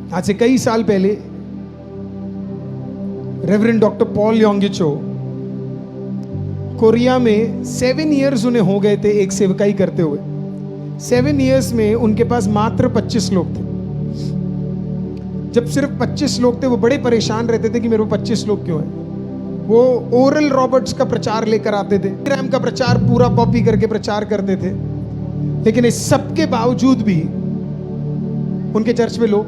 आज से कई साल पहले रेवरेंड डॉक्टर पॉल योंगिचो कोरिया में 7 इयर्स उन्हें हो गए थे एक सेवकाई करते हुए। 7 इयर्स में उनके पास मात्र 25 लोग थे। जब सिर्फ 25 लोग थे वो बड़े परेशान रहते थे कि मेरे को 25 लोग क्यों हैं। वो ओरल रॉबर्ट्स का प्रचार लेकर आते थे, रैम का प्रचार पूरा कॉपी करके प्रचार करते थे, लेकिन इस सब के बावजूद भी उनके चर्च में लोग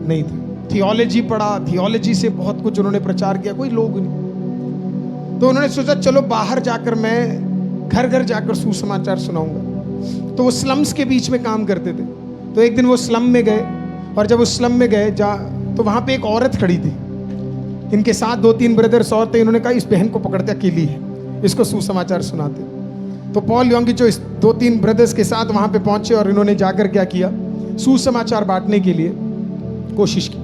नहीं थे। थियोलॉजी पढ़ा, थियोलॉजी से बहुत कुछ उन्होंने प्रचार किया, कोई लोग नहीं। तो उन्होंने सोचा चलो बाहर जाकर मैं घर घर जाकर सुसमाचार सुनाऊंगा। तो वो स्लम्स के बीच में काम करते थे। तो एक दिन वो स्लम में गए, और जब उस स्लम में गए तो वहां पे एक औरत खड़ी थी। इनके साथ 2-3 ब्रदर्स और थे। इन्होंने कहा इस बहन को पकड़ते अकेली है, इसको सुसमाचार सुनाते। तो पॉल योंगिचो इस 2-3 ब्रदर्स के साथ वहां पे पहुंचे और इन्होंने जाकर क्या किया, सुसमाचार बांटने के लिए कोशिश की।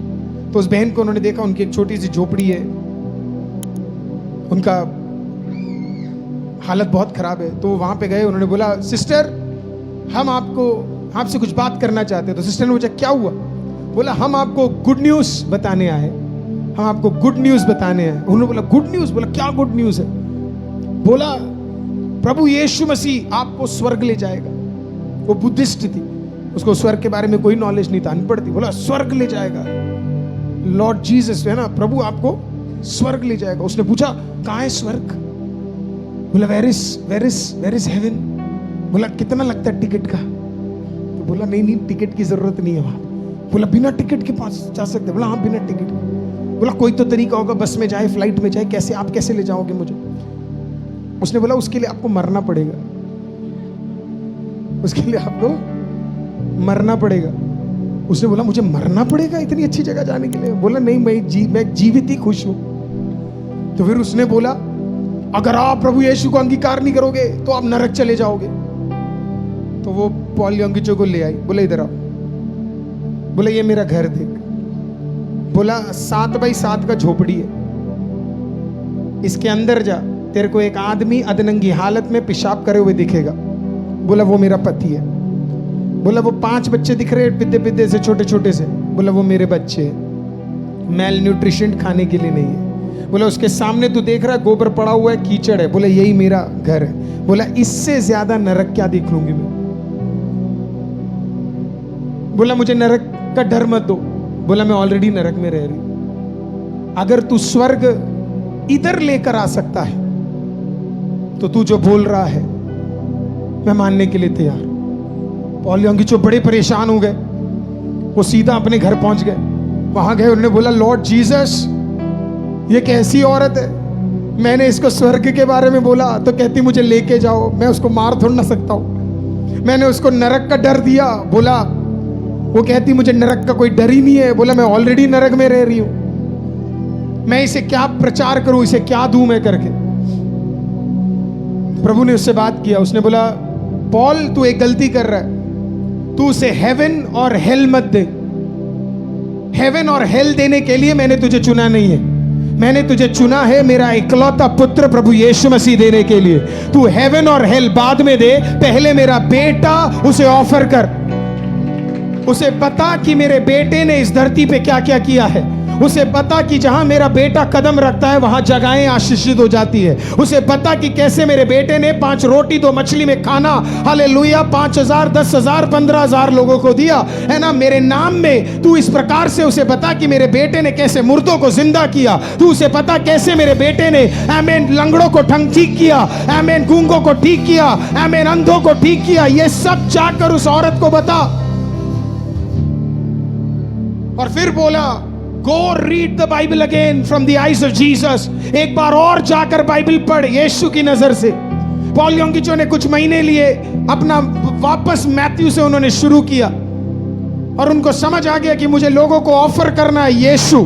तो उस बहन को उन्होंने देखा, उनकी एक छोटी सी झोपड़ी है, उनका हालत बहुत खराब है। तो वहां पे गए, उन्होंने बोला सिस्टर हम आपसे कुछ बात करना चाहते हैं। तो सिस्टर ने पूछा क्या हुआ? बोला हम आपको गुड न्यूज बताने आए, हम आपको गुड न्यूज बताने आए। उन्होंने बोला गुड न्यूज? बोला क्या गुड न्यूज है? बोला प्रभु यीशु मसीह आपको स्वर्ग ले जाएगा। वो बुद्धिस्ट थी, उसको स्वर्ग के बारे में कोई नॉलेज नहीं था, अनपढ़ थी। बोला स्वर्ग ले जाएगा, लॉर्ड जीसस है ना, प्रभु आपको स्वर्ग ले जाएगा। उसने पूछा कहाँ है स्वर्ग? बोला वेर इज हेवन। बोला कितना लगता है टिकट का? तो बोला नहीं टिकट की जरूरत नहीं है वहां। बोला बिना टिकट के पास जा सकते? बोला हाँ बिना टिकट के। बोला कोई तो तरीका होगा, बस में जाए, फ्लाइट में जाए, कैसे आप कैसे ले जाओगे मुझे? उसने बोला उसके लिए आपको मरना पड़ेगा, उसके लिए आपको मरना पड़ेगा। उसने बोला मुझे मरना पड़ेगा इतनी अच्छी जगह जाने के लिए? बोला नहीं मैं जीवित ही खुश हूं। तो फिर उसने बोला अगर आप प्रभु यीशु को अंगीकार नहीं करोगे तो आप नरक चले जाओगे। तो वो पॉल योंगिचो को ले आई, बोले इधर आओ। बोले ये मेरा घर देख। बोला 7x7 का झोपड़ी है, इसके अंदर जा, तेरे को एक आदमी अधनंगी हालत में पेशाब करे हुए दिखेगा। बोला वो मेरा पति है। बोला वो 5 बच्चे दिख रहे पिद्दे से, छोटे छोटे से। बोला वो मेरे बच्चे हैं, मेल न्यूट्रिशन खाने के लिए नहीं है। बोला उसके सामने तू देख रहा है गोबर पड़ा हुआ है, कीचड़ है। बोला यही मेरा घर है। बोला इससे ज्यादा नरक क्या देख लूंगी मैं? बोला मुझे नरक का डर मत दो। बोला मैं ऑलरेडी नरक में रह रही हूं, अगर तू स्वर्ग इधर लेकर आ सकता है तो तू जो बोल रहा है मैं मानने के लिए तैयार। पॉल योंगिचो बड़े परेशान हो गए, वो सीधा अपने घर पहुंच गए। वहां गए, उन्होंने बोला लॉर्ड जीसस ये कैसी औरत है, मैंने इसको स्वर्ग के बारे में बोला तो कहती मुझे लेके जाओ, मैं उसको मार थोड़ ना सकता हूं। मैंने उसको नरक का डर दिया, बोला वो कहती मुझे नरक का कोई डर ही नहीं है। बोला मैं ऑलरेडी नरक में रह रही हूं, मैं इसे क्या प्रचार करूं, इसे क्या दूं मैं करके? प्रभु ने उससे बात किया, उसने बोला पॉल तू एक गलती कर रहा है, तू उसे हेवन और हेल मत दे। हेवन और हेल देने के लिए मैंने तुझे चुना नहीं है, मैंने तुझे चुना है मेरा इकलौता पुत्र प्रभु यीशु मसीह देने के लिए। तू हेवन और हेल बाद में दे, पहले मेरा बेटा उसे ऑफर कर। उसे पता कि मेरे बेटे ने इस धरती पे क्या क्या किया है। उसे पता कि जहां मेरा बेटा कदम रखता है वहां जगहें आशीषित हो जाती है। उसे पता कि कैसे मेरे बेटे ने 5 रोटी 2 मछली में खाना, हालेलुया, 5,000 10,000 15,000 लोगों को दिया है ना मेरे नाम में। तू इस प्रकार से उसे पता कि मेरे बेटे ने कैसे मुर्दों को जिंदा किया। तू उसे पता कैसे मेरे बेटे ने आमीन लंगड़ों को ठीक किया, आमीन गूंगों को ठीक किया, आमीन अंधों को ठीक किया। ये सब जाकर उस औरत को बता। और फिर बोला गो read the Bible again from the eyes of Jesus. एक बार और जाकर बाइबल पढ़ यीशु की नजर से। पॉल योंगिचो ने कुछ महीने लिए अपना वापस मैथ्यू से उन्होंने शुरू किया, और उनको समझ आ गया कि मुझे लोगों को ऑफर करना है यीशु,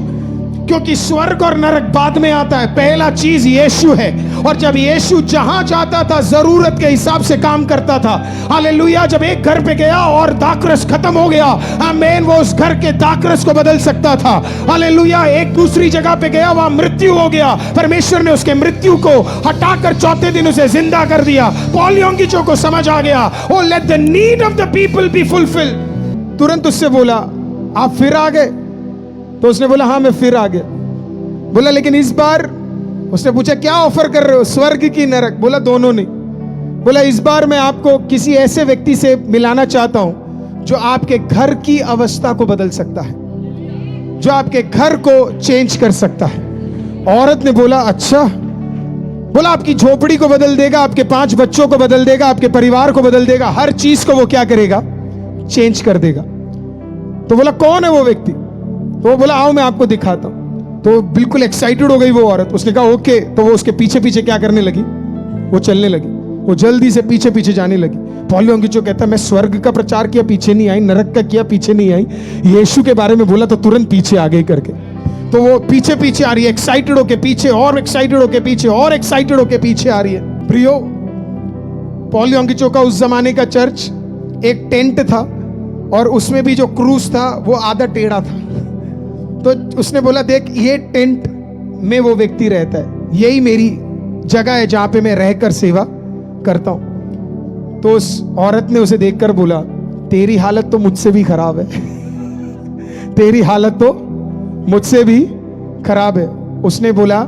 क्योंकि स्वर्ग और नरक बाद में आता है, पहला चीज यीशु है। और जब यीशु जहां जाता था जरूरत के हिसाब से काम करता था। हालेलुया, जब एक घर पे गया और दाखरस खत्म हो गया, आमीन, वो उस घर के दाखरस को बदल सकता था। हालेलुया, एक दूसरी जगह पे गया, वहां मृत्यु हो गया, परमेश्वर ने उसके मृत्यु को हटाकर चौथे दिन उसे जिंदा कर दिया। पॉल योंगिचो को समझ आ गया, oh let the need of the people be fulfilled. तुरंत उससे बोला आप फिर आ गए, तो उसने बोला हाँ मैं फिर आ गया। बोला लेकिन इस बार, उसने पूछा क्या ऑफर कर रहे हो, स्वर्ग की नरक? बोला दोनों नहीं। बोला इस बार मैं आपको किसी ऐसे व्यक्ति से मिलाना चाहता हूं जो आपके घर की अवस्था को बदल सकता है, जो आपके घर को चेंज कर सकता है। औरत ने बोला अच्छा। बोला आपकी झोपड़ी को बदल देगा, आपके 5 बच्चों को बदल देगा, आपके परिवार को बदल देगा, हर चीज को वो क्या करेगा, चेंज कर देगा। तो बोला कौन है वो व्यक्ति? तो वो बोला आओ मैं आपको दिखाता हूं। तो बिल्कुल एक्साइटेड हो गई वो औरत। उसने कहा ओके। तो वो उसके पीछे पीछे क्या करने लगी, वो चलने लगी, वो जल्दी से पीछे पीछे जाने लगी। पॉल योंगिचो कहता है मैं स्वर्ग का प्रचार किया पीछे नहीं आई, नरक का किया पीछे नहीं आई, यीशु के बारे में बोला तो तुरंत पीछे आ गई करके। तो वो पीछे पीछे आ रही है, एक्साइटेड होके पीछे, और एक्साइटेड होके पीछे, और एक्साइटेड होके पीछे आ रही है। प्रियो, पॉल योंगिचो का उस जमाने का चर्च एक टेंट था और उसमें भी जो क्रूस था वो आधा टेढ़ा था। तो उसने बोला देख ये टेंट में वो व्यक्ति रहता है, यही मेरी जगह है जहां पे मैं रहकर सेवा करता हूं। तो उस औरत ने उसे देखकर बोला तेरी हालत तो मुझसे भी खराब है तेरी हालत तो मुझसे भी खराब है। उसने बोला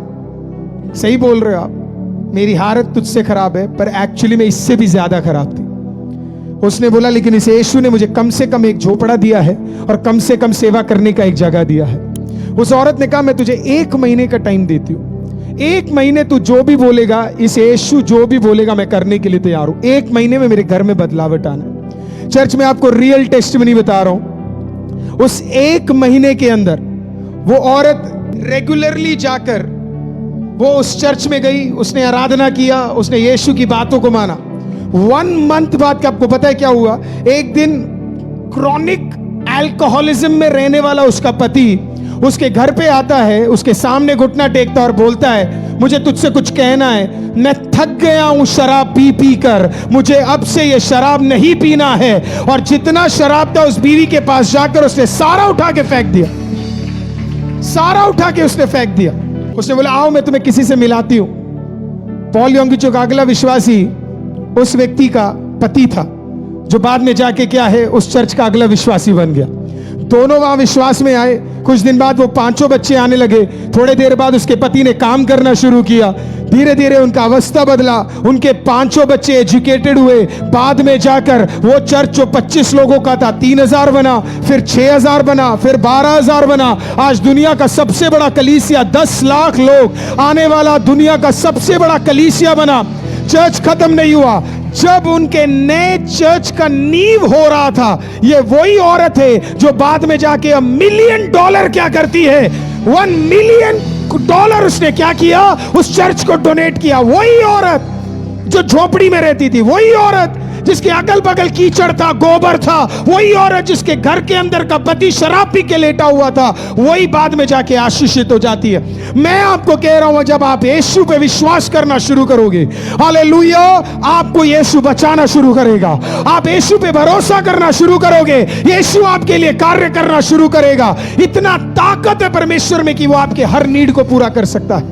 सही बोल रहे हो आप, मेरी हालत तुझसे खराब है, पर एक्चुअली मैं इससे भी ज्यादा खराब थी। उसने बोला लेकिन इस यीशु ने मुझे कम से कम एक झोपड़ा दिया है और कम से कम सेवा करने का एक जगह दिया है। उस औरत ने कहा मैं तुझे 1 महीने का टाइम देती हूं, 1 महीने तू जो भी बोलेगा, इस यीशु जो भी बोलेगा मैं करने के लिए तैयार हूं। 1 महीने में मेरे घर में बदलावट आना है। चर्च में आपको रियल टेस्टिमनी बता रहा हूं। उस 1 महीने के अंदर वो औरत रेगुलरली जाकर वो उस चर्च में गई, उसने आराधना किया, उसने यीशु की बातों को माना। 1 मंथ बाद आपको पता है क्या हुआ? एक दिन क्रॉनिक अल्कोहलिज्म में रहने वाला उसका पति उसके घर पे आता है, उसके सामने घुटना टेकता और बोलता है मुझे तुझसे कुछ कहना है, मैं थक गया हूं शराब पी पी कर, मुझे अब से ये शराब नहीं पीना है। और जितना शराब था उस बीवी के पास जाकर उसने सारा उठा के फेंक दिया, सारा उठा के उसने फेंक दिया। उसने बोला आओ मैं तुम्हें किसी से मिलाती हूं। पॉल योंगिचो का अगला विश्वासी उस व्यक्ति का पति था जो बाद में जाके क्या है उस चर्च का अगला विश्वासी बन गया। दोनों वहां विश्वास में आए। कुछ दिन बाद वो 5 बच्चे आने लगे। थोड़े देर बाद उसके पति ने काम करना शुरू किया। धीरे धीरे उनका अवस्था बदला, उनके 5 बच्चे एजुकेटेड हुए। बाद में जाकर वो चर्च जो 25 लोगों का था 3000 बना, फिर 6000 बना, फिर 12000 बना। आज दुनिया का सबसे बड़ा कलीसिया, 10 लाख लोग आने वाला दुनिया का सबसे बड़ा कलीसिया बना। चर्च खत्म नहीं हुआ। जब उनके नए चर्च का नींव हो रहा था, ये वही औरत है जो बाद में जाके $1 मिलियन क्या करती है, $1 मिलियन उसने क्या किया, उस चर्च को डोनेट किया। वही औरत जो झोपड़ी में रहती थी, वही औरत जिसके अगल बगल कीचड़ था, गोबर था, वही औरत जिसके घर के अंदर का पति शराब पी के लेटा हुआ था, वही बाद में जाके आशीषित हो जाती है। मैं आपको कह रहा हूं जब आप यीशु पे विश्वास करना शुरू करोगे, हालेलुया, आपको यीशु बचाना शुरू करेगा। आप यीशु पे भरोसा करना शुरू करोगे, यीशु आपके लिए कार्य करना शुरू करेगा। इतना ताकत है परमेश्वर में कि वो आपके हर नीड को पूरा कर सकता है।